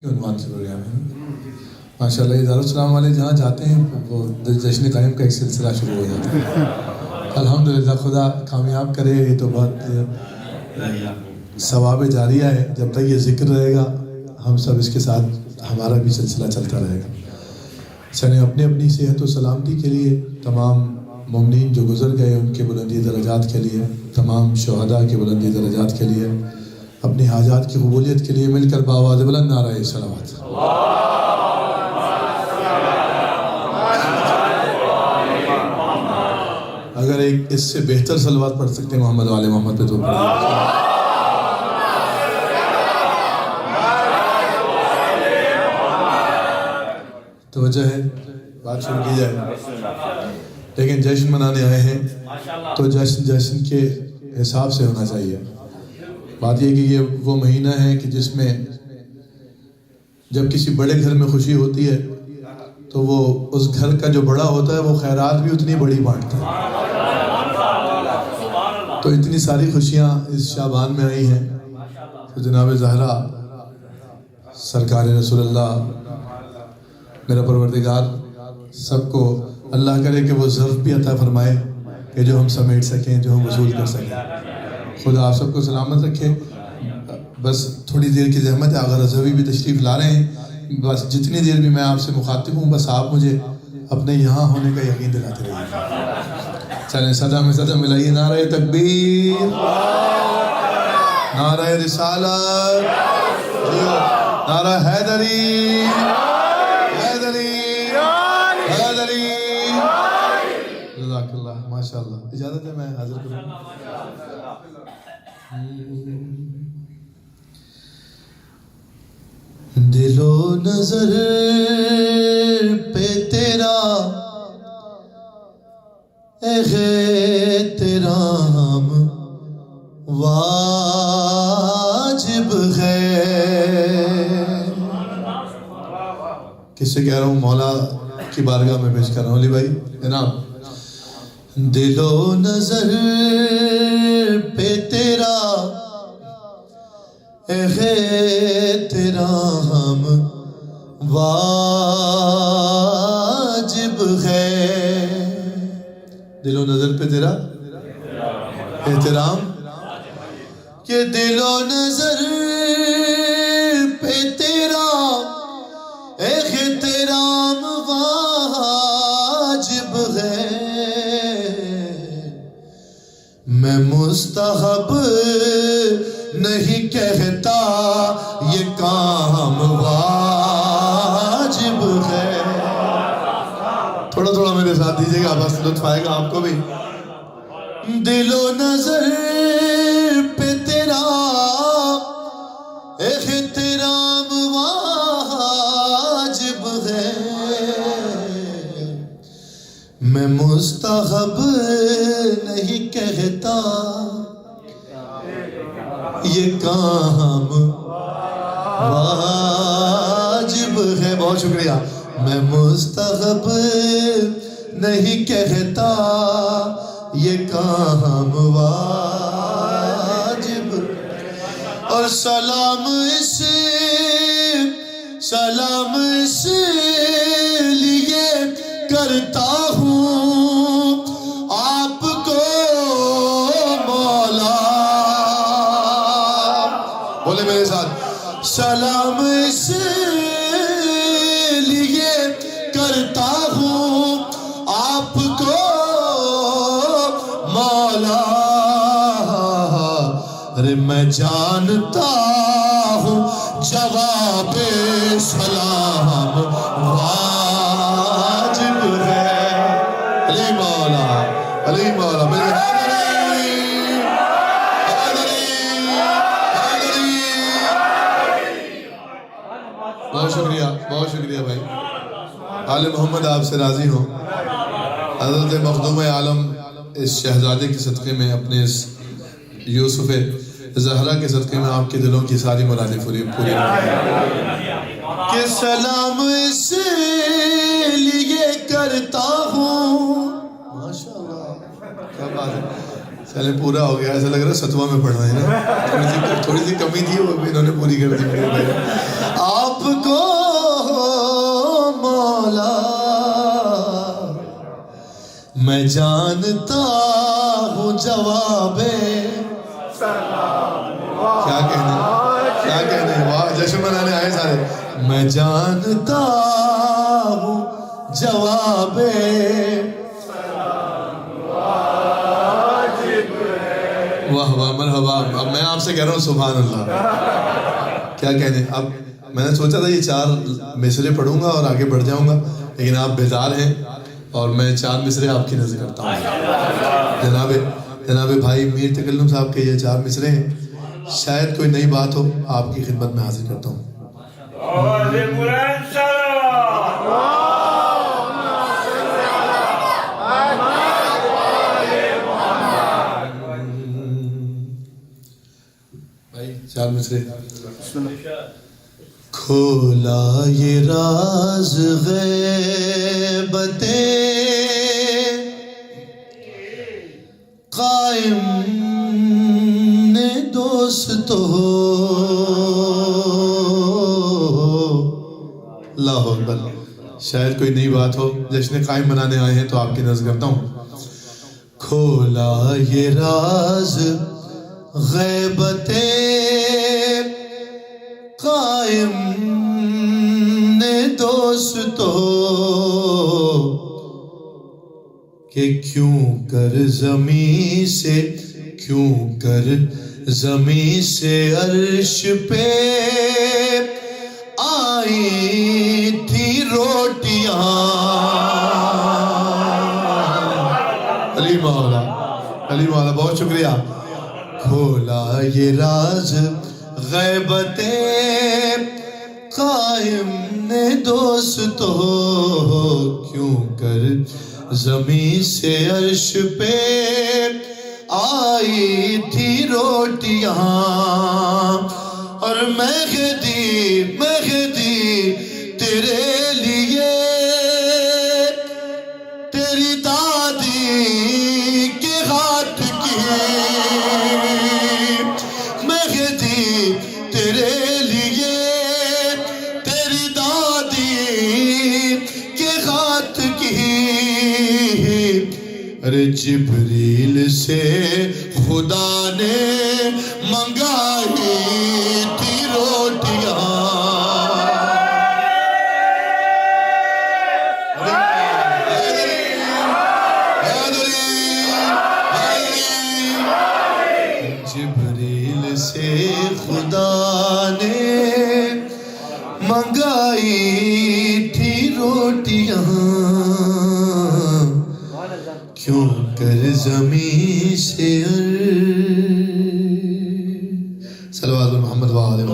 عنوان سے پروگرام ہے ماشاء اللہ. دارالسلام والے جہاں جاتے ہیں وہ جشن قائم کا ایک سلسلہ شروع ہو جاتا ہے. الحمدللہ خدا کامیاب کرے. یہ تو بہت ثواب جاریہ ہے. جب تک یہ ذکر رہے گا ہم سب اس کے ساتھ ہمارا بھی سلسلہ چلتا رہے گا. چلیں اپنی اپنی صحت و سلامتی کے لیے تمام مومنین جو گزر گئے ان کے بلندی درجات کے لیے, تمام شہداء کے بلندی درجات کے لیے, اپنی حاجات کی قبولیت کے لیے مل کر باواز بلند نعرہ صلوات. اگر ایک اس سے بہتر صلوات پڑھ سکتے ہیں محمد والے محمد پہ تو توجہ ہے, بات شروع کی جائے. لیکن جشن منانے آئے ہیں تو جشن کے حساب سے ہونا چاہیے. بات یہ کہ یہ وہ مہینہ ہے کہ جس میں جب کسی بڑے گھر میں خوشی ہوتی ہے تو وہ اس گھر کا جو بڑا ہوتا ہے وہ خیرات بھی اتنی بڑی بانٹتا ہے. تو اتنی ساری خوشیاں اس شعبان میں آئی ہیں تو جناب زہرا سرکار رسول اللہ میرا پروردگار سب کو اللہ کرے کہ وہ ظرف بھی عطا فرمائے کہ جو ہم سمیٹ سکیں, جو ہم وصول کر سکیں. خدا آپ سب کو سلامت رکھے. بس تھوڑی دیر کی زحمت ہے, آغا رضوی بھی تشریف لا رہے ہیں. بس جتنی دیر بھی میں آپ سے مخاطب ہوں بس آپ مجھے اپنے یہاں ہونے کا یقین دلاتے رہیے. چلیں صدا میں صدا ملائیے. نعرہ تکبیر, نعرہ رسالت, نعرہ حیدری, حیدری, حیدری. جزاک اللہ. ماشاء اللہ. اجازت ہے میں حاضر کروں. دل و نظر پہ تیرا احترام واجب ہے. کس سے کہہ رہا ہوں؟ مولا کی بارگاہ میں پیش کر رہا ہوں. علی بھائی جناب, دل و نظر پہ تیرا احترام واجب ہے. دل و نظر پہ تیرا احترام, کہ دل و نظر پہ تیرا احترام واجب ہے. میں مستحب نہیں کہتا یہ کام واجب ہے. تھوڑا تھوڑا میرے ساتھ دیجیے گا, بس لطف آئے گا آپ کو بھی. دل و نظر پہ تیرا احترام واجب ہے. میں مستحب نہیں کہتا یہ کام واجب ہے. بہت شکریہ. میں مستحب نہیں کہتا یہ کام واجب. اور سلام اس لیے کرتا ہوں آپ کو مولا. بولے میرے ساتھ, سلام اس لیے کرتا ہوں آپ کو مولا. ارے میں جانتا ہوں جواب سلام واجب ہے. علی مولا, علی مولا میرے بہت شکریہ, بہت شکریہ بھائی. آل محمد آپ سے راضی ہوں. حضرت مخدوم عالم اس شہزادے کے صدقے میں, اپنے اس یوسف زہرا کے صدقے میں آپ کے دلوں کی ساری مرادیں پوری کہ سلام اس لیے کرتا ہوں. ماشاءاللہ, کیا بات ہے. چلے پورا ہو گیا. ایسا لگ رہا ہے ستواں میں پڑھنا ہے نا, تھوڑی سی کمی تھی وہ بھی انہوں نے پوری کر دی. آپ جانتا ہوں جواب کیا کہنے واہ جشن منانے آئے سارے. میں جانتا ہوں جواب واہ واہ مرحبا. اب میں آپ سے کہہ رہا ہوں سبحان اللہ. کیا کہنے. اب میں نے سوچا تھا یہ 4 مصرے پڑھوں گا اور آگے بڑھ جاؤں گا, لیکن آپ بیدار ہیں اور میں 4 مصرے آپ کی نظر کرتا ہوں. جناب بھائی میر تکلم صاحب کے یہ 4 مصرے ہیں, شاید کوئی نئی بات ہو آپ کی خدمت میں حاضر کرتا ہوں. بھائی 4 مصرے. کھولا یہ راز غیبت قائم نے دوست ہو. اللہ اکبر. شاید کوئی نئی بات ہو, جشن قائم منانے آئے ہیں تو آپ کی نظر کرتا ہوں. کھولا یہ راز غیبت قائم نے دوست ہو کہ کیوں کر زمین سے عرش پہ آئی تھی روٹیاں. علی مولا بہت شکریہ. کھولا یہ راز غیبت قائم نے دوست ہو کیوں کر زمین سے عرش پہ آئی تھی روٹیاں. اور مہدی تیرے لیے تیری دادی کے ہاتھ کی. مہدی تیرے لیے تیری دادی کے ہاتھ کی. ارے جبریل سے خدا نے منگائی تھی روٹیاں. جبریل سے خدا نے منگائی تھی روٹیاں کیوں کر زمین سے. صلوات محمد وآلہ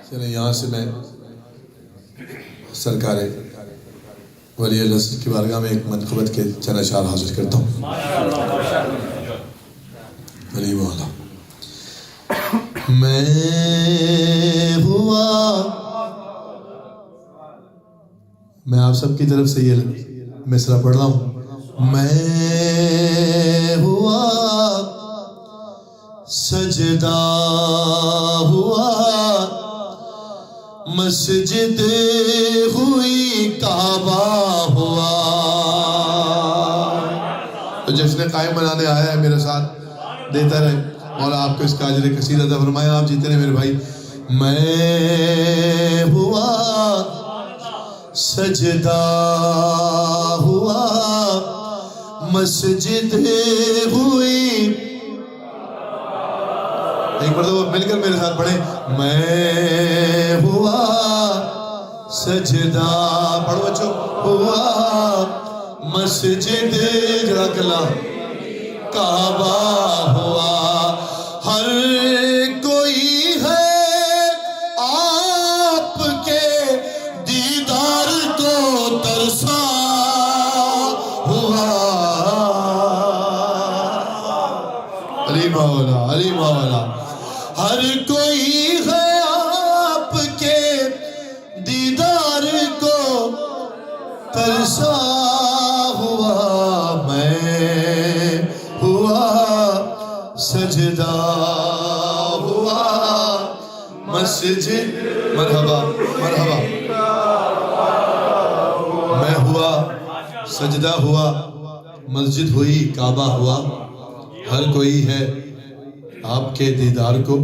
چلیں یہاں سے میں سرکار ولی اللہ کی بارگاہ میں ایک منقبت کے چند اشعار حاضر کرتا ہوں. علی مولا. میں ہوا, میں آپ سب کی طرف سے یہ مصرع پڑھ رہا ہوں. میں ہوا سجدہ ہوا مسجد ہوئی کعبہ ہوا. تو جشن قائم منانے آیا ہے میرے ساتھ دیتا رہے مولا آپ کو اس کا اجر کثیر عطا فرمائے. آپ جیتے رہے میرے بھائی. میں ہوا سجدہ ہوا مسجد ہوئی. ایک مرتبہ مل کر میرے ساتھ پڑھیں. میں ہوا سجدہ, پڑھو بچوں, ہوا مسجد جڑا کلا کعبہ ہوا. ہر کوئی ہے آپ کے دیدار کو ترسا ہوا. علی مولا. ہر کوئی ہے آپ کے دیدار کو ترسا ہوا. میں ہوا سجدہ ہوا مسجد مرحبا مرحبا میں ہوا سجدہ ہوا مسجد ہوئی کعبہ ہوا ہر کوئی ہے آپ کے دیدار کو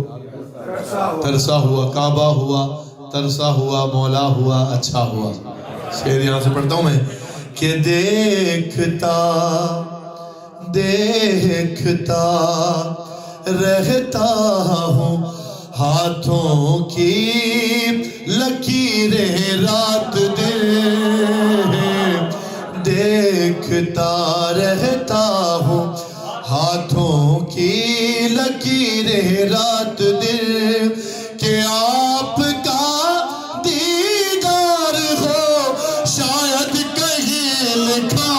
ترسا ہوا کعبہ ہوا ترسا ہوا مولا ہوا اچھا ہوا شعر یہاں سے پڑھتا ہوں میں کہ دیکھتا دیکھتا رہتا ہوں ہاتھوں کی لکیریں رات دن دیکھتا رہتا ہوں ہاتھوں کی لکیریں رات دن کہ آپ کا دیدار ہو شاید کہیں لکھا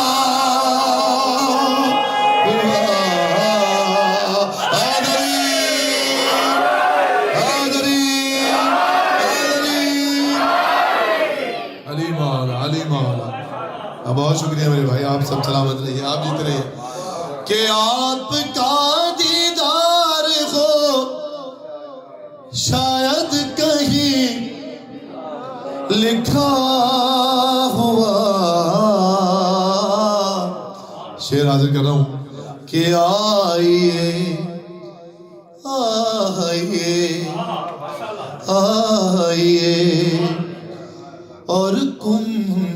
بہت شکریہ میرے بھائی آپ سب سلامت رہیے آپ جیت رہیے کہ آپ کا دیدار ہو شاید کہیں لکھا ہوا شعر حاضر کر رہا ہوں کہ آئیے آئیے آئیے اور کم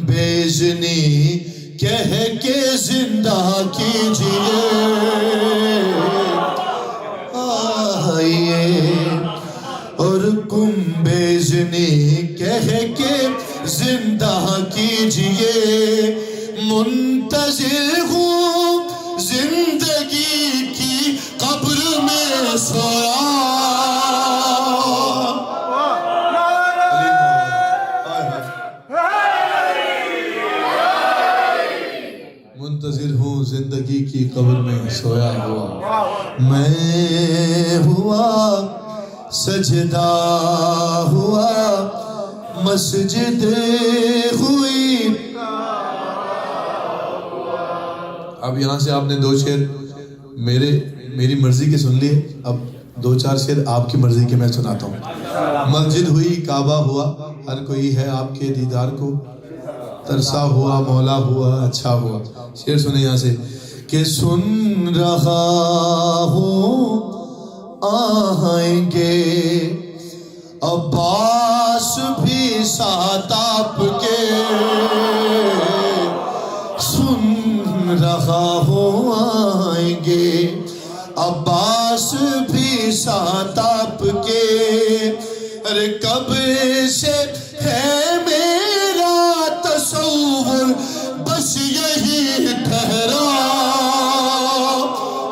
بیزنی کہہ کے زندہ کیجئے آئیے اور کم بیزنی کہہ کے زندہ کیجئے منتظر ہوں زندگی کی قبر میں سویا منتظر ہوں زندگی کی قبر میں سویا ہوا میں ہوا سجدہ ہوا مسجد ہوئی اب یہاں سے آپ نے دو شعر میری مرضی کے سن لیے اب دو چار شعر آپ کی مرضی کے میں سناتا ہوں مسجد ہوئی کعبہ ہوا ہر کوئی ہے آپ کے دیدار کو ترسا ہوا مولا ہوا اچھا ہوا شعر سنیں یہاں سے کہ سن رہا ہوں آئیں گے عباس بھی ساتھ آپ کے سن رہا ہوں آئیں گے عباس بھی ساتھ آپ کے ارے کب سے ہے میرا تصور بس یہی ٹھہرا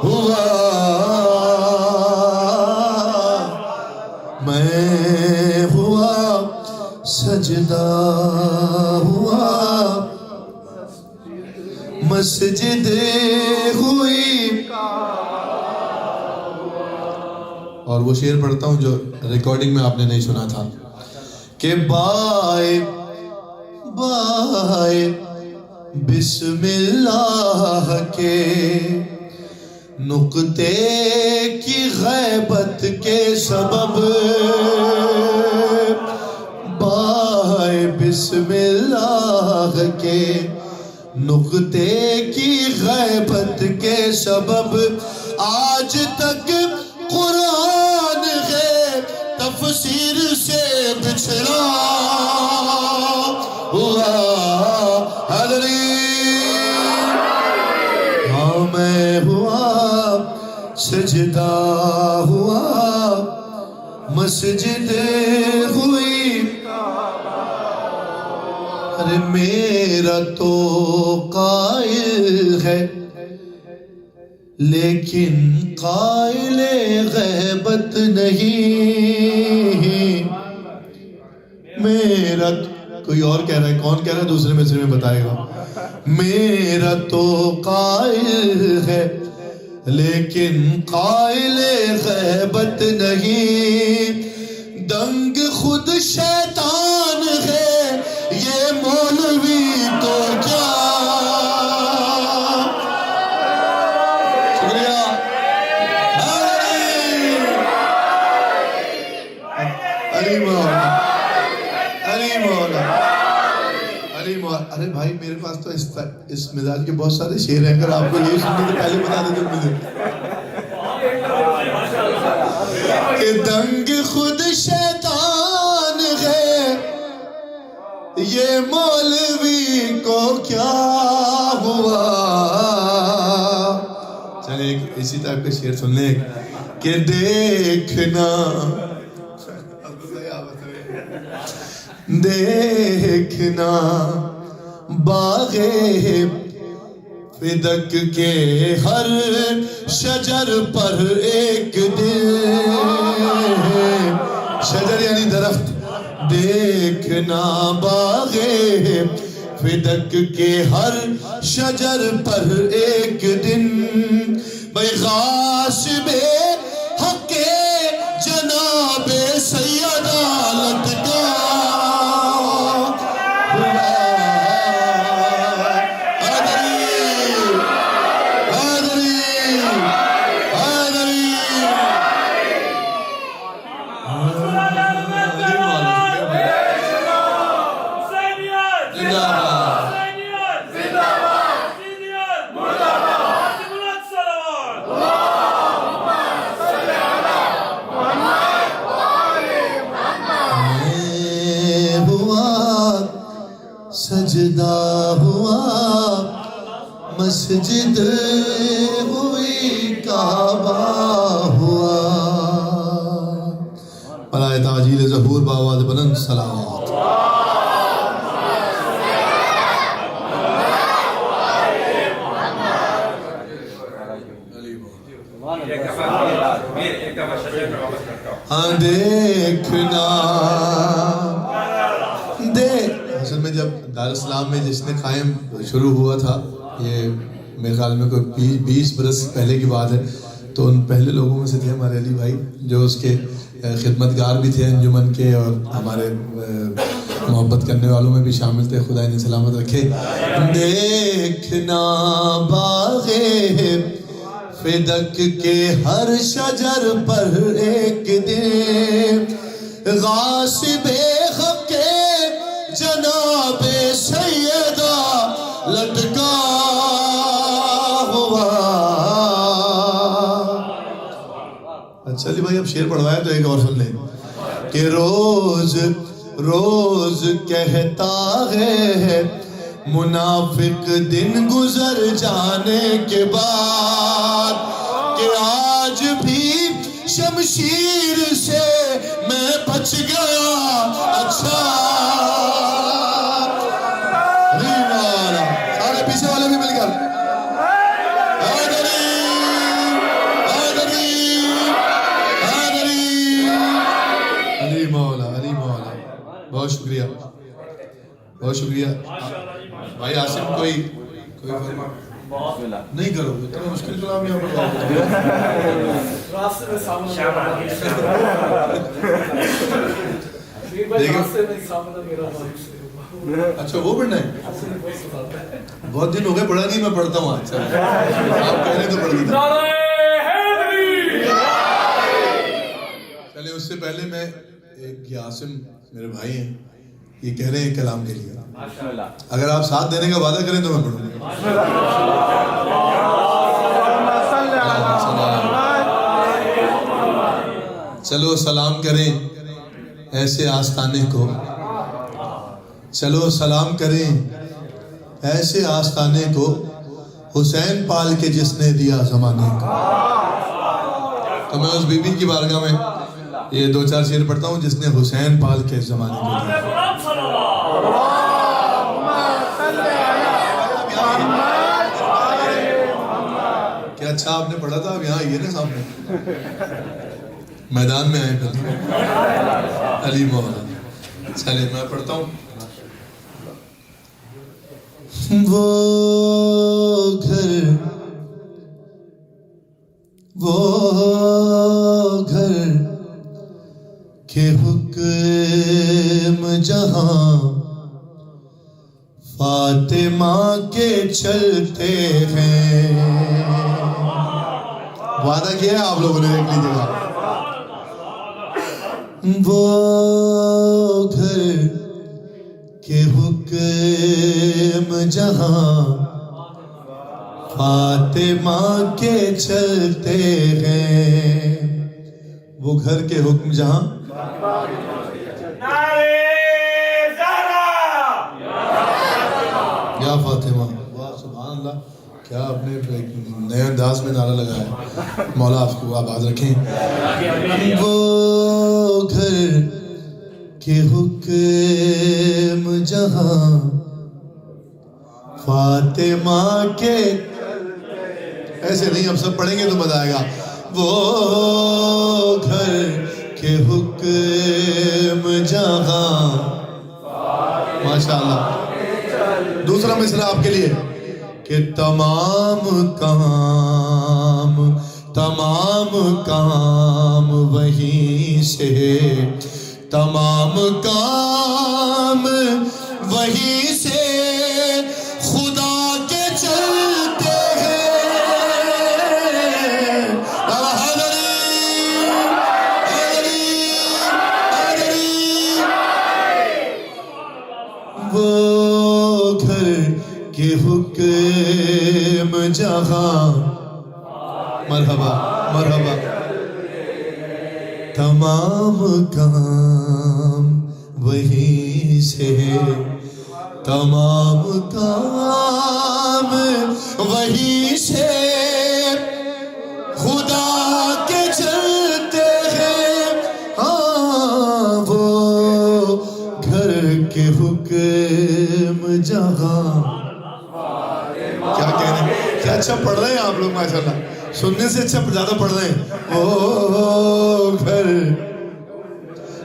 ہوا میں ہوا سجدہ ہوا مسجد ہوئی اور وہ شعر پڑھتا ہوں جو ریکارڈنگ میں آپ نے نہیں سنا تھا کہ بائے بائے بسم اللہ کے نقطے کی غیبت کے سبب بائے بسم اللہ کے نقطے کی غیبت کے سبب آج تک قرآن ہے تفسیر سے بچھڑا ہوا ہاں میں ہوا سجدہ ہوا مسجد ہوئی ارے میرا تو قائل ہے لیکن قائل غیبت نہیں میرا کوئی اور کہہ رہا ہے کون کہہ رہا ہے دوسرے مصرے میں بتائے گا میرا تو قائل ہے لیکن قائل غیبت نہیں دنگ خود شیطان ہے یہ مولوی تو کیا شکریہ علی مولا علی مولا علی مولا. ارے بھائی میرے پاس تو اس مزاج کے بہت سارے شعر ہیں، اگر آپ کو یہ سننے تو پہلے بتا دیں تو مجھے کہ دنگ خود شیطان ہے یہ مولوی کو کیا ہوا. چلے ایک اسی ٹائپ کا شعر سن لیں کہ دیکھنا دیکھنا باغ فدق کے ہر شجر پر ایک دن، شجر یعنی درخت، دیکھنا باغ فدق کے ہر شجر پر ایک دن بھائی غاصب حق جناب سیدہ لٹکا سجدہ ہوا مسجد ہوئی کعبہ ہوا. برائے تعجیل ظہور بآواز بلند صلوات. دیکھنا اصل میں جب دارالاسلام میں جس نے قائم شروع ہوا تھا، یہ میرے خیال میں کوئی 20 برس پہلے کی بات ہے، تو ان پہلے لوگوں میں سے تھے ہمارے علی بھائی جو اس کے خدمتگار بھی تھے انجمن کے، اور ہمارے محبت کرنے والوں میں بھی شامل تھے. خدا انہیں سلامت رکھے. دیکھنا باغ فدق کے ہر شجر پر ایک دن غاصب حق جناب سیدہ لٹکا ہوا. اچھا علی بھائی اب شعر پڑھوایا تو ایک اور سن لیں کہ روز روز کہتا ہے منافق دن گزر جانے کے بعد کہ آج بھی شمشیر سے میں بچ گیا. اچھا سارے پیچھے والے بھی مل کر علی مولا علی مولا. بہت شکریہ بہت شکریہ بھائی عاصم. کوئی نہیں کرو اتنا مشکل کلام یہاں پر اچھا وہ پڑھنا ہے. بہت دن ہو گئے پڑھا نہیں، میں پڑھتا ہوں. اچھا آپ کہہ رہے تو پڑھ دیتا. چلے اس سے پہلے میں ایک عاصم میرے بھائی ہیں، یہ کہہ رہے ہیں کلام کے لیے، اگر آپ ساتھ دینے کا وعدہ کریں تو میں پڑھوں گا. چلو سلام کریں ایسے آستانے کو، چلو سلام کریں ایسے آستانے کو، حسین پال کے جس نے دیا زمانے کو. تو میں اس بی بی کی بارگاہ میں یہ 2-4 شعر پڑھتا ہوں جس نے حسین پال کے زمانے کو دیا. کیا اچھا آپ نے پڑھا تھا، اب یہاں آئیے نا سامنے، میدان میں آئے پھر علی مولا. چلے میں پڑھتا ہوں. وہ گھر کے حکم جہاں فاطمہ کے چلتے ہیں. وعدہ کیا ہے آپ لوگوں نے، دیکھ لیجیے گا. وہ گھر کے حکم جہاں فاطمہ کے چلتے ہیں، وہ گھر کے حکم جہاں یا فاطمہ. واہ سبحان اللہ، کیا آپ نے نئے انداز میں نعرہ لگایا. مولا آپ کو آباد رکھیں. وہ گھر کے حکم جہاں فاطمہ کے، ایسے نہیں ہم سب پڑھیں گے تو مزہ آئے گا. وہ گھر کے حکم جہاں، ماشاءاللہ. دوسرا مصرع آپ کے لیے کہ تمام کام وہیں سے، تمام کام وہیں سے خدا کے چلتے ہیں. وہ گھر کے حکم جہاں، مرحبا مرحبا. تمام کام وہیں سے، تمام کام وہیں سے خدا کے چلتے ہیں. ہاں وہ گھر کے حکم جہاں. کیا کہنے، کیا اچھا پڑھ رہے ہیں آپ لوگ ماشاءاللہ، سننے سے اچھا زیادہ پڑھ رہے ہیں. او گھر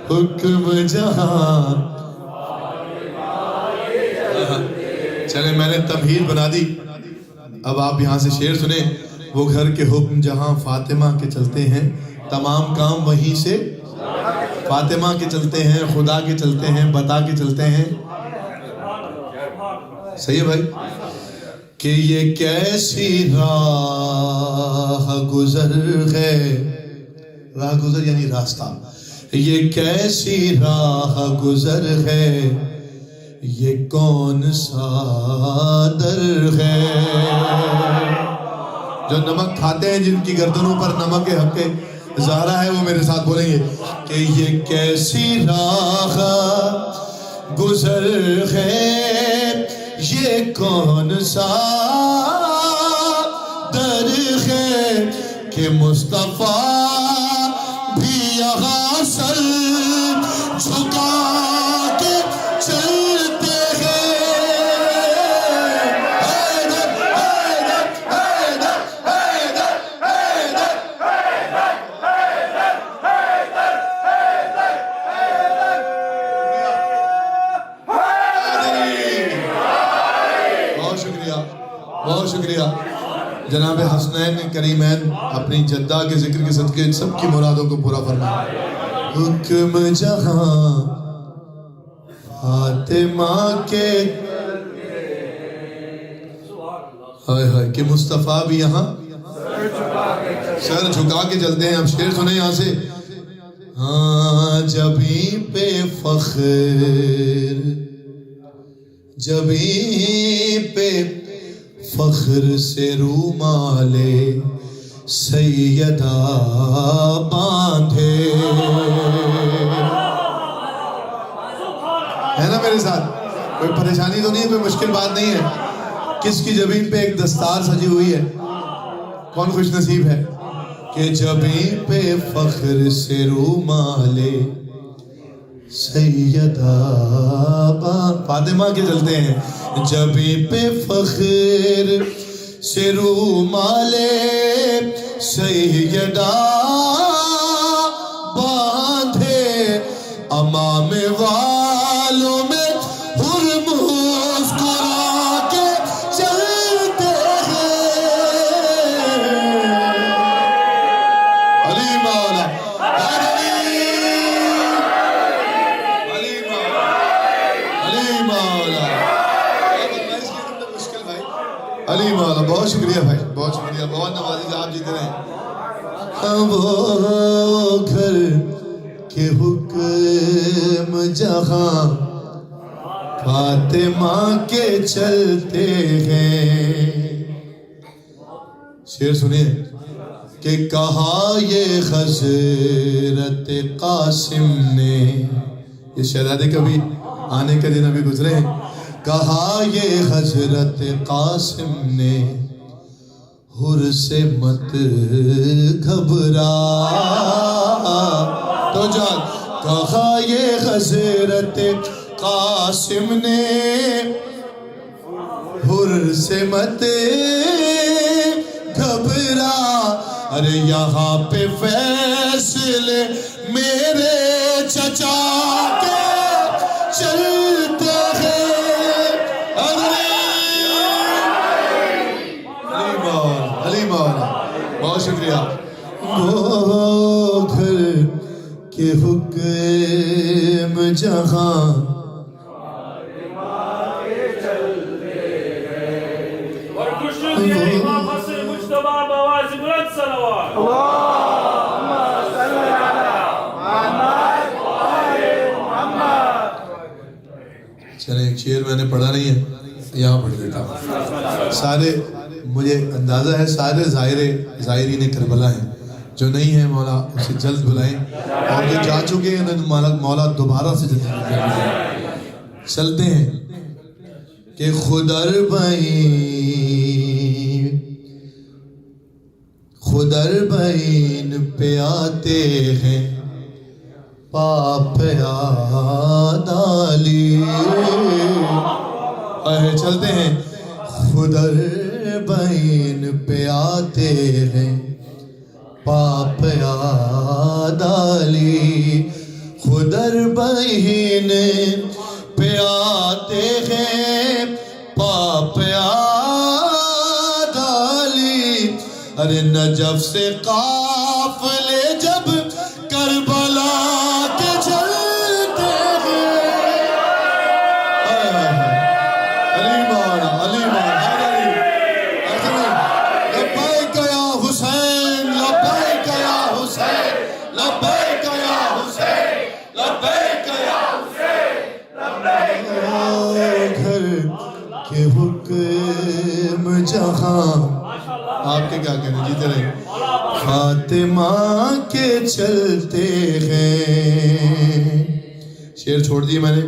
حکم جہاں. چلیں میں نے تمہید بنا دی، اب آپ یہاں سے شعر سنیں. وہ گھر کے حکم جہاں فاطمہ کے چلتے ہیں، تمام کام وہیں سے فاطمہ کے چلتے ہیں، خدا کے چلتے ہیں، بتا کے چلتے ہیں. صحیح ہے بھائی؟ کہ یہ کیسی راہ گزر ہے، راہ گزر یعنی راستہ. یہ کیسی راہ گزر ہے، یہ کون سا در ہے. جو نمک کھاتے ہیں، جن کی گردنوں پر نمک حق زہرا ہے، وہ میرے ساتھ بولیں گے کہ یہ کیسی راہ گزر ہے، یہ کون سا در ہے کہ مصطفیٰ بھی یہاں سر جھکا کے چلتے ہیں. حیدر حیدر حیدر حیدر حیدر بہت شکریہ جناب حسنین کریمین، اپنی جدہ کے ذکر کے صدقے سب کی مرادوں کو پورا فرمائیں. حکم جہاں فاطمہ کے، ہائے ہائے کہ مصطفیٰ بھی یہاں سر جھکا کے چلتے ہیں. اب شعر سنیں یہاں سے. ہاں جبیں پہ فخر، جبیں پہ فخر سے رومالے سیدہ باندھے. ہے نا میرے ساتھ؟ کوئی پریشانی تو نہیں ہے، کوئی مشکل بات نہیں ہے. کس کی جبین پہ ایک دستار سجی ہوئی ہے؟ کون خوش نصیب ہے کہ جبین پہ فخر سے رومالے سیدہ فاطمہ کے چلتے ہیں. جبیں پہ فخر سے رومالے سیدہ باندھے، امام والوں میں مسکرا کے چلتے ہیں. علی مولا علی مولا. بہت شکریہ بھائی، بہت شکریہ، بہت نوازش آپ جیتے رہے. وہ گھر کے حکم جہاں فاطمہ کے چلتے ہیں. شعر سنیے کہ کہا یہ حضرت قاسم نے، یہ شہزادے کبھی آنے کے دن ابھی گزرے ہیں. کہا یہ حضرت قاسم نے حر سے مت گھبرا. تو جان کہا یہ حضرت قاسم نے حر سے مت گھبرا. ارے یہاں پہ فیصلے میرے چچا کے چلتے ہیں. علی مولا بہت شکریہ. وہ گھر کے حکم جہاں چلیں ایک شعر میں نے پڑھا نہیں ہے یہاں پڑھ دیتا ہوں. سارے مجھے اندازہ ہے سارے ظاہرین کربلا ہیں، جو نہیں ہیں مولا اسے جلد بلائیں، اور جو جا چکے ہیں مولا دوبارہ سے جلد بلائیں. چلتے ہیں کہ خدر بین پہ آتے ہیں پاپ آدالی. چلتے ہیں خدر بین پہ آتے ہیں پاپ آدالی. خدر بین پہ آتے ہیں پاپ آدالی. ارے نجف سے قافلے جب کربلا کے چلتے ہیں. علی مولا علی مولا لبیک یا حسین لبیک یا حسین لبیک یا حسین لبیک یا حسین لبیک یا گھر کے حکم جہاں آپ کے کیا کہنے جیتے رہے فاطمہ کے چلتے ہیں. شعر چھوڑ دیے میں نے،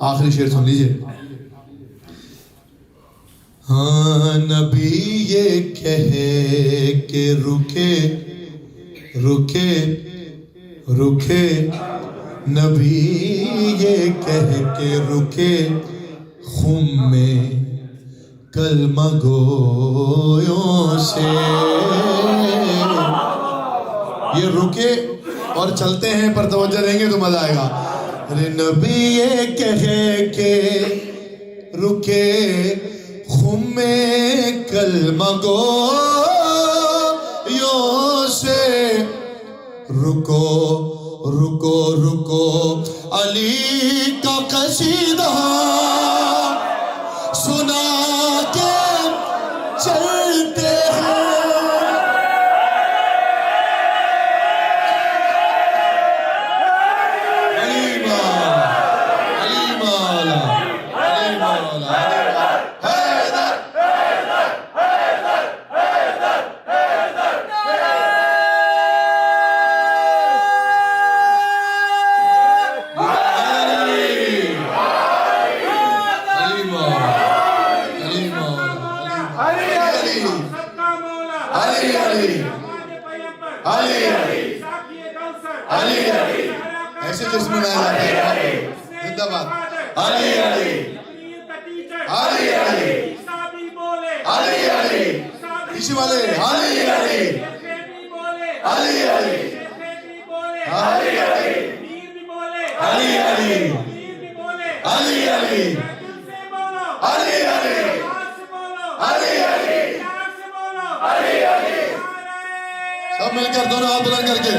آخری شعر سن لیجئے. ہاں نبی یہ کہے کہ رکے نبی یہ کہے کہ رکے خم میں کلمہ گویوں سے. یہ رکے اور چلتے ہیں پر توجہ دیں گے تو مزہ آئے گا. ارے نبی یہ کہے کہ رکے خم میں کلمہ گویوں سے. رکو رکو رکو علی کا قصیدہ سنا کے چلتے ہیں. علی مولا علی مولا علی مولا حیدر حیدر حیدر حیدر حیدر ایسے جسم میں آیا ہے زندہ باد. علی علی علی علی علی علی اسی والے علی علی علی علی علی علی علی علی علی علی علی علی علی. سب مل کر دونوں ہاتھ بلند کر کے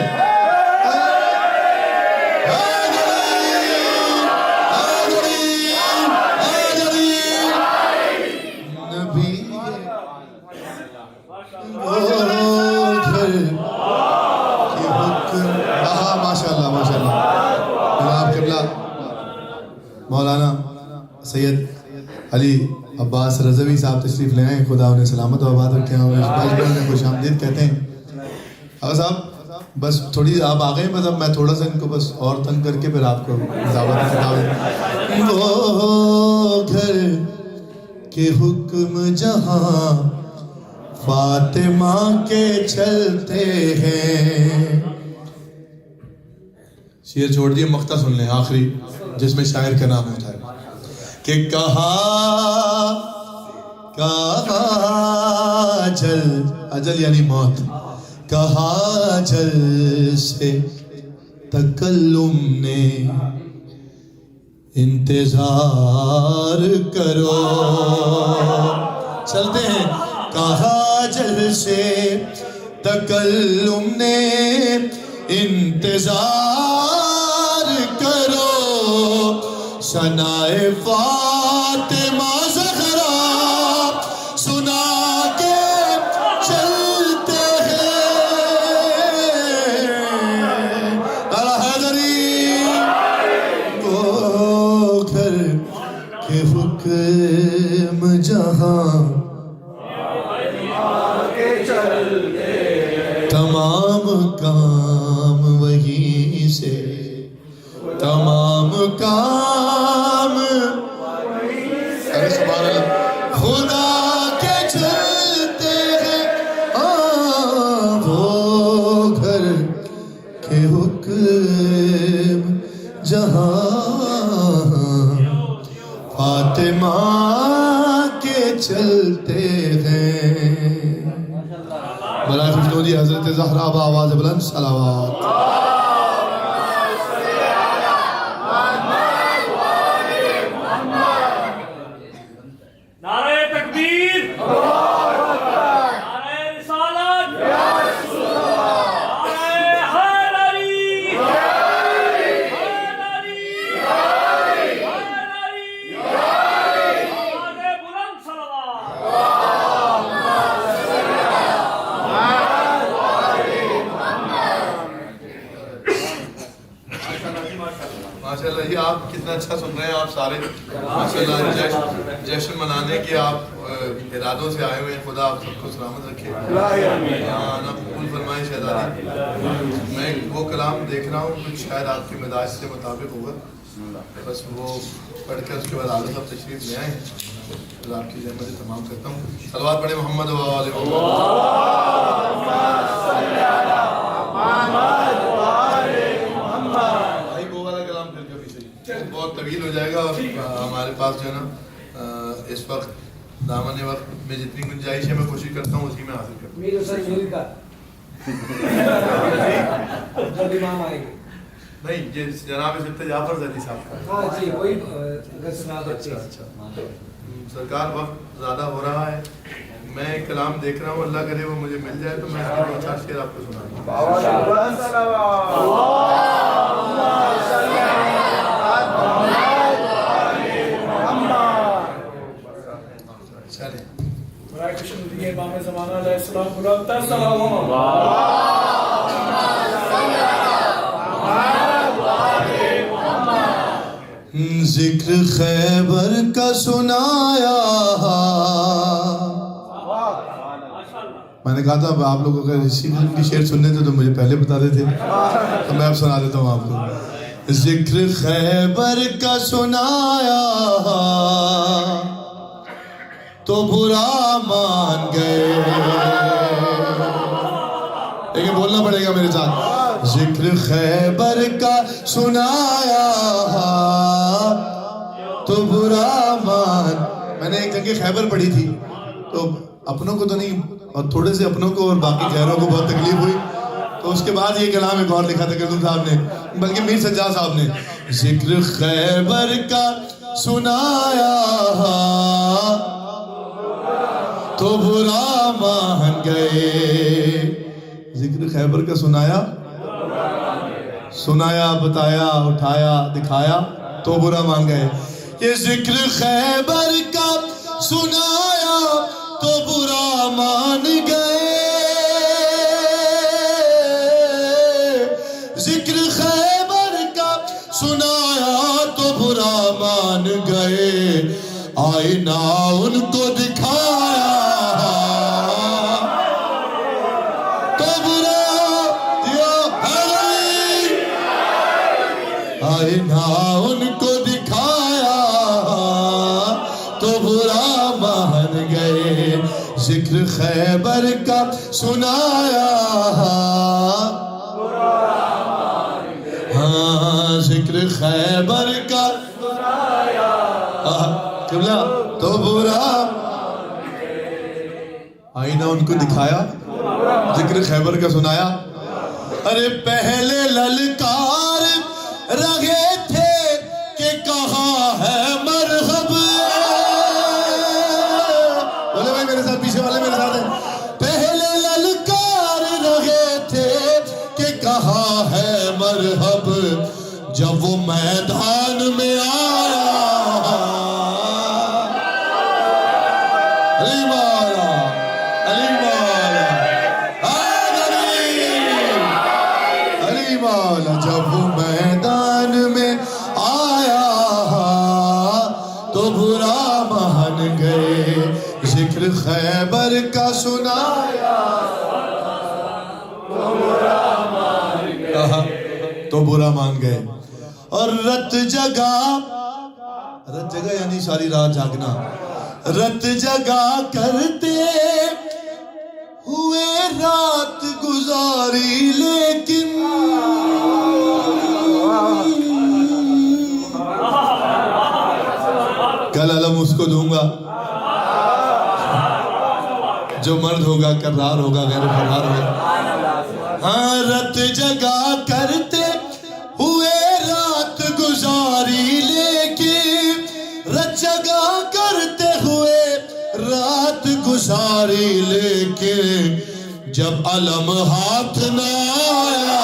علی عباس رضوی صاحب تشریف لے آئے، خدا انہیں سلامت و آباد رکھیں اور میں خوش آمدید کہتے ہیں۔ آقا صاحب بس تھوڑی آپ آ گئے، مطلب میں تھوڑا سا ان کو بس اور تنگ کر کے پھر آپ کو دعوت خطاب۔ وہ گھر کے حکم جہاں فاطمہ کے چلتے ہیں۔ شعر چھوڑ دیے، مقطع سن لیں آخری جس میں شاعر کا نام ہوتا ہے کہ کہا جل، اجل یعنی موت، کہا جل سے تکلم نے انتظار کرو، چلتے ہیں۔ کہا جل سے تکلم نے انتظار کرو، ثنائے فاطمہ زہرا سنا کے چلتے ہیں۔ حیدری وہ گھر کے حکم جہاں تمام کام وہیں سے، تمام کام سبحان اللہ خدا کے چلتے ہیں۔ وہ گھر کے حکم جہاں فاطمہ کے چلتے ہیں۔ برائے خوشنودی حضرت زہرا بآواز بلند صلوات۔ نعرہ تکبیر، نعرہ رسالت، نعرہ حیدری، آواز بلند صلوات۔ ماشاءاللہ، یہ آپ کتنا اچھا سن رہے ہیں آپ سارے ماشاءاللہ، جشن منانے کے آپ ارادوں سے آئے ہوئے ہیں۔ خدا آپ سب کو سلامت رکھے، یہاں آنا قبول فرمائے شہزادی۔ میں وہ کلام دیکھ رہا ہوں کچھ شاید آپ کے مزاج سے مطابق ہوگا، بس وہ پڑھ کے اس کے بعد آلہ صاحب تشریف لے آئیں، پھر آپ کی زحمتیں تمام کرتا ہوں۔ صلوات پڑھیں محمد و آل بہت طویل ہو جائے گا، ہمارے پاس جو ہے نا اس وقت دامن وقت میں جتنی گنجائش ہے میں کوشش کرتا ہوں اسی میں حاصل کرتا ہوں۔ نہیں جناب ست جعفر علی صاحب کا، سرکار وقت زیادہ ہو رہا ہے، میں کلام دیکھ رہا ہوں، اللہ کرے وہ مجھے مل جائے تو میں اس کے 50 شعر آپ کو سنا امام زمانہ علیہ السلام بلند صلوات۔ ذکر خیبر کا سنایا، میں نے کہا تھا آپ لوگ اگر اسی قسم کی شعر سننے تھے تو مجھے پہلے بتا دیتے، تو میں اب سنا دیتا ہوں آپ کو۔ ذکر خیبر کا سنایا تو برا مان گئے، لیکن بولنا پڑے گا میرے ساتھ۔ ذکر خیبر کا سنایا تو برا مان، میں نے ایک جگہ خیبر پڑھی تھی تو اپنوں کو تو نہیں، اور تھوڑے سے اپنوں کو اور باقی غیروں کو بہت تکلیف ہوئی، تو اس کے بعد یہ کلام ایک اور لکھا تھا کلثوم صاحب نے، بلکہ میر سجاد صاحب نے۔ ذکر خیبر کا سنایا تو برا مان گئے، ذکر خیبر کا سنایا، سنایا بتایا اٹھایا دکھایا تو برا مان گئے۔ یہ ذکر خیبر کا سنایا تو برا مان گئے، ذکر خیبر کا سنایا تو برا مان گئے، آئینہ ان کو دکھایا تو برا دیا ہے، آئینہ ان کو دکھایا تو برا مان گئے، ذکر خیبر کا سنایا ہاں، ذکر خیبر کا قبلہ تو برا آئینہ ان کو دکھایا، ذکر خیبر کا سنایا۔ ارے پہلے للکار رہے تھے کہ کہاں ہے مرحب، بولے بھائی میرے ساتھ، پیچھے والے میرے ساتھ ہیں، پہلے للکار رہے تھے کہ کہاں ہے مرحب، جب وہ میدان میں آیا علی مولا، علی مولا، علی مولا، جب وہ میدان میں آیا تو برا مان گئے، ذکر خیبر کا سنایا تو برا مان گئے۔ اور رت جگا یعنی ساری رات جاگنا، رت جگا کرتے ہوئے رات گزاری، لیکن کل علم اس کو دوں گا جو مرد ہوگا، کرار ہوگا، غیر فرار ہوگا۔ ہاں، رت جگا کرتے ہوئے رات گزاری، لیکن رت جگا کرتے ہوئے رات گزاری، لیکن جب علم ہاتھ نہ آیا،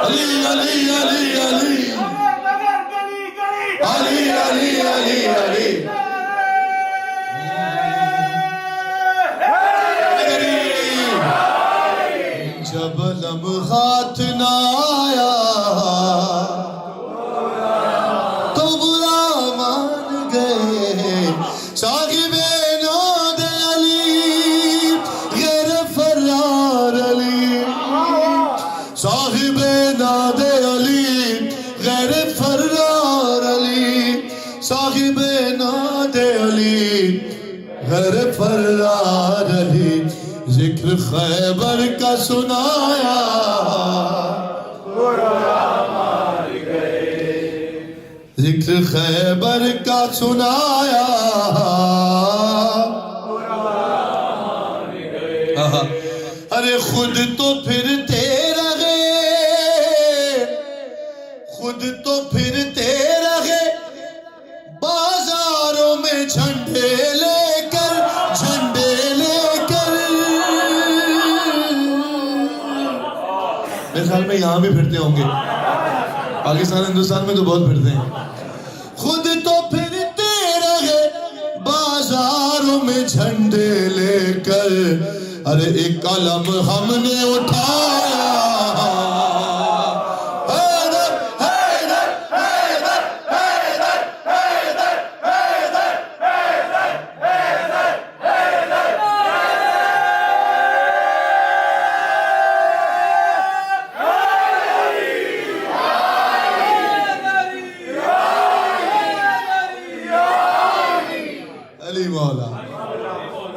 علی علی علی علی علی علی علی علی جب علم ہاتھ نہ آیا تو برا مان گئے، صاحب ناد علی غیر فرار علی، صاحب ناد علی غیر فرار علی، صاحب ناد علی غیر فرار علی، ذکر خیبر کا سنایا ذکر خیبر کا سنایا۔ ارے خود تو پھرتے رہے، خود تو پھرتے رہے بازاروں میں جھنڈے لے کر، جھنڈے لے کر، میرے خیال میں یہاں بھی پھرتے ہوں گے، پاکستان ہندوستان میں تو بہت پھرتے ہیں۔ خود تو پھرتے رہے بازاروں میں جھنڈے لے کر، ارے ایک علم ہم نے اٹھایا، حیدر حیدر حیدر حیدر حیدر حیدر حیدر حیدر علی مولا،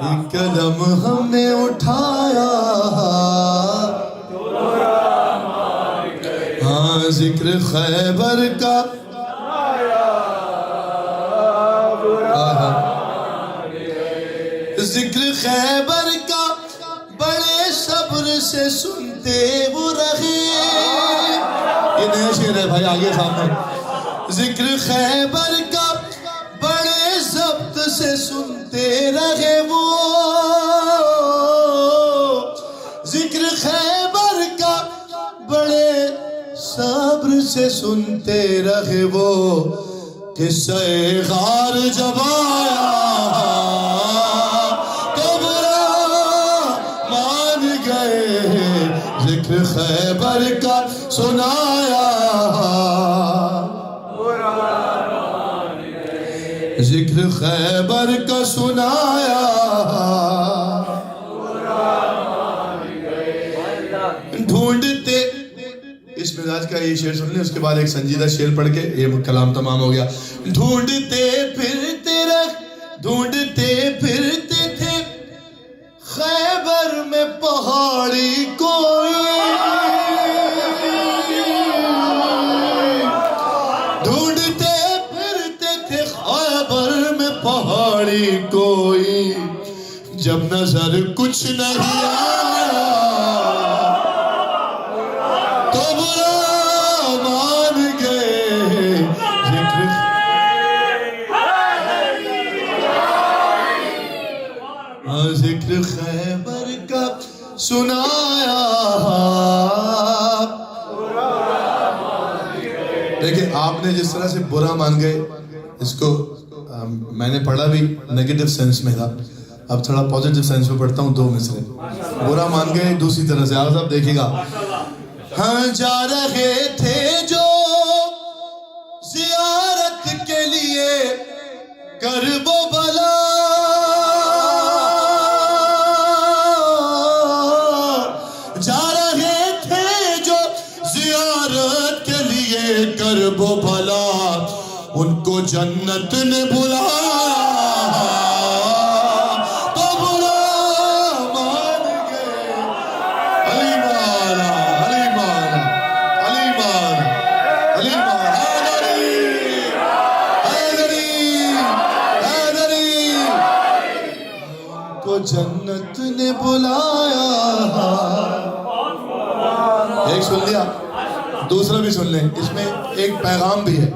ایک قدم ہم نے اٹھایا، ہاں ذکر خیبر کا ذکر خیبر کا بڑے صبر سے سنتے وہ رہے، یہ نیا شعر ہے بھائی، آگے سامنے، ذکر خیبر کا بڑے ضبط سے سنتے رہے وہ، ذکر خیبر کا بڑے صبر سے سنتے رہے وہ، قصہ غار جب آیا تو برا مان گئے، ذکر خیبر کا سنایا ذکر خیبر کا سنایا ڈھونڈتے. اس مزاج کا یہ شعر سن لیں, اس کے بعد ایک سنجیدہ شعر پڑھ کے یہ کلام تمام ہو گیا. ڈھونڈتے پھرتے تھے خیبر میں پہاڑی کوئی, ڈھونڈتے پھرتے تھے خیبر میں پہاڑی کوئی, جب نظر کچھ نہیں آیا تو برا مان گئے. ذکر خیبر کا سنایا. دیکھیں آپ نے جس طرح سے برا مان گئے, اس کو میں نے پڑھا بھی نیگیٹو سینس میں تھا, اب تھوڑا پازیٹیو سینس میں پڑھتا ہوں. 2 مصرے برا مان گئے دوسری طرح سے. آپ دیکھیں گا, ہاں جا رہے تھے جو زیارت کے لیے کرب و بلا, جا رہے تھے جو زیارت کے لیے کرب و بلا, ان کو جنت نے بلایا تو برا مان گئے. علی مولا, علی مولا, علی مولا, علی مولا, حیدری, حیدری, ان کو جنت نے بلایا. ایک سن لیا, دوسرا بھی سن لیں, اس میں ایک پیغام بھی ہے.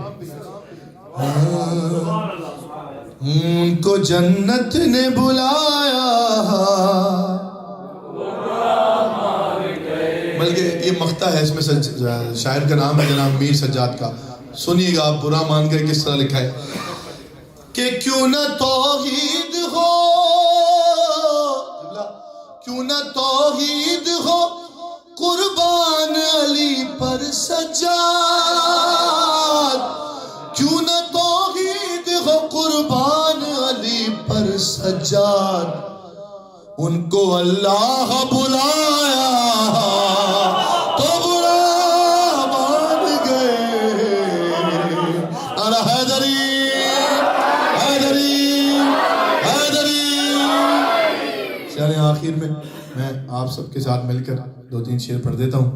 ان کو جنت نے بلایا, بلکہ یہ مقطع ہے, اس میں شاعر کا نام ہے جناب میر سجاد کا. سنیے گا آپ, برا مان گئے کس طرح لکھا ہے کہ کیوں نہ توحید ہو, کیوں نہ توحید ہو قربان علی پر سجاد, کیوں نہ توحید ہو قربان علی پر سجاد, ان کو اللہ بلایا تو برا مان گئے. ارے حیدری, حیدری, حیدری. چلیں آخر میں آپ سب کے ساتھ مل کر 2-3 شعر پڑھ دیتا ہوں.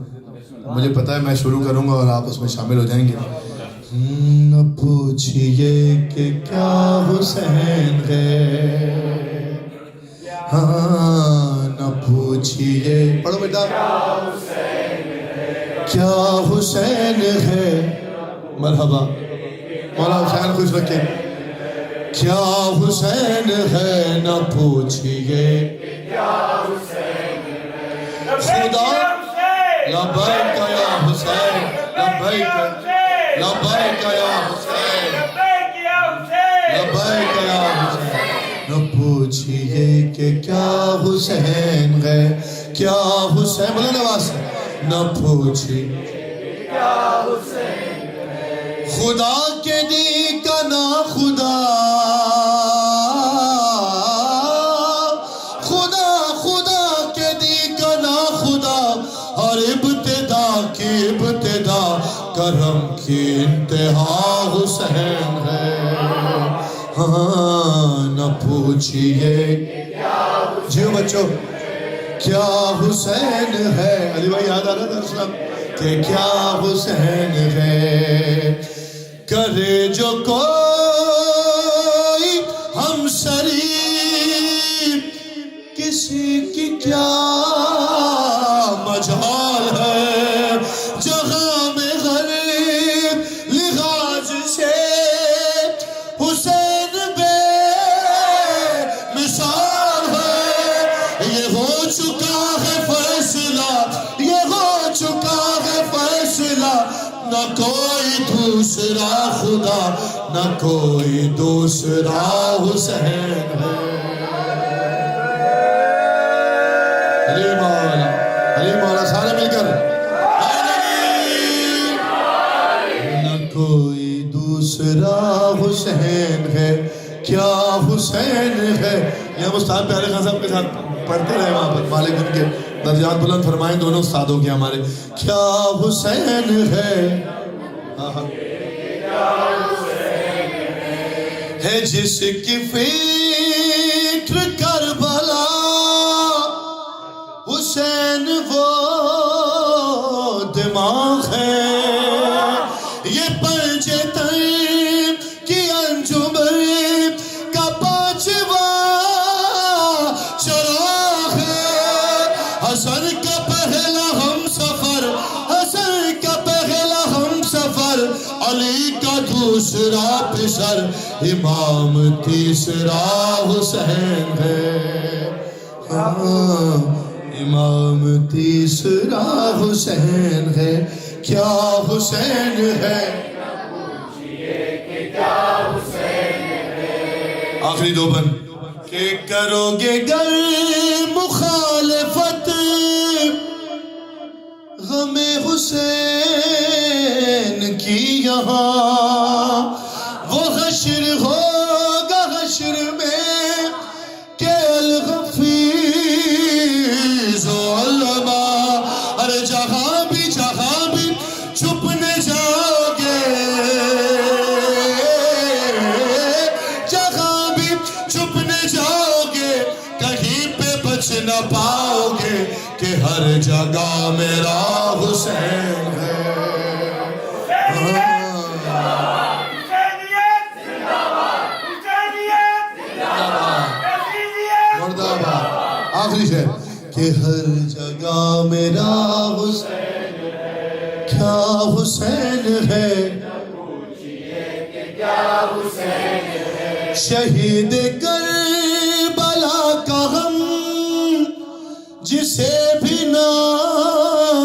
مجھے پتا ہے میں شروع کروں گا اور آپ اس میں شامل ہو جائیں گے. نہ پوچھئے کہ کیا حسین ہے, ہاں نہ پوچھئے, پڑھو بیٹا, کیا حسین ہے. مرحبا, مولا حسین خوش رکھے. کیا حسین ہے نہ پوچھئے خدا, لبیک یا حسین, لبیک, لبیک یا حسین, لبیک یا حسین. نہ پوچھئے کہ کیا حسین ہے, کیا حسین, بلند آواز سے, نہ پوچھئے خدا کے دی کا نا خدا, خدا خدا کے دی کا نا خدا, اور ابتدا کی ابتدا کرم کی انتہا حسین ہے. ہاں نہ پوچھئے, جیو بچوں, کیا حسین ہے. علی بھائی یاد آ رہا تھا اسلام کہ کیا حسین ہے. کرے جو کوئی ہم شریف, کسی کی کیا مجال ہے. جہاں میں غریب لحاظ سے حسین بے مثال ہے. یہ ہو چکا ہے فیصلہ, یہ ہو چکا ہے فیصلہ, نہ کوئی دوسرا خدا, نہ کوئی دوسرا حسین ہے. علی مولا, علی مولا, سارے مل کر نہ کوئی دوسرا حسین ہے. کیا حسین ہے. یہ ہم استاد پیارے خان صاحب کے ساتھ پڑھتے رہے وہاں پر, مالک ان کے درجات بلند فرمائیں دونوں استادوں کے ہمارے. کیا حسین ہے جس کی فکر کربلا, حسین وہ دماغ ہے, یہ پنجے تن کی انجمن کا پانچواں چراغ ہے. حسن کا پہلا ہم سفر, حسن کا پہلا ہم سفر, علی کا دوسرا پسر, امام تیسرا حسین ہے. امام تیسرا حسین ہے. کیا حسین ہے, آخری دو بند. کہ کرو گے گر مخالفت غم حسین کی یہاں, وہ حشر ہوگا حشر میں کہ الغفیظ و علما. ارے جہاں بھی چھپنے جاؤ گے, جہاں بھی چھپنے جاؤ گے, کہیں پہ بچ نہ پاؤ گے کہ ہر جگہ میرا حسین ہے. آخری شعر. کہ ہر جگہ میرا حسین ہے. کیا حسین ہے, شہید کربلا کا غم جسے بھی ناگوار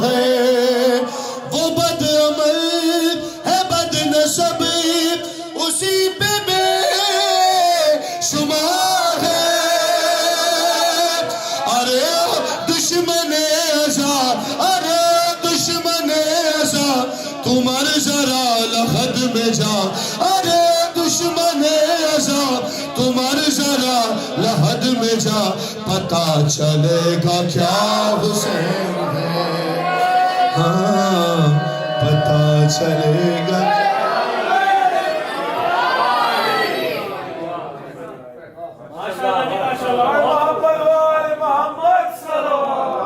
ہے, وہ بد عمل ہے بد نسب اسی پہ بے شمار ہے. ارے دشمن ایسا, ارے دشمن ایسا, تو مر ذرا لحد میں جا. ارے دشمن ایسا, تو مر ذرا لحد میں جا, پتا چلے گا کیا حسین ہے. ہاں پتا چلے گا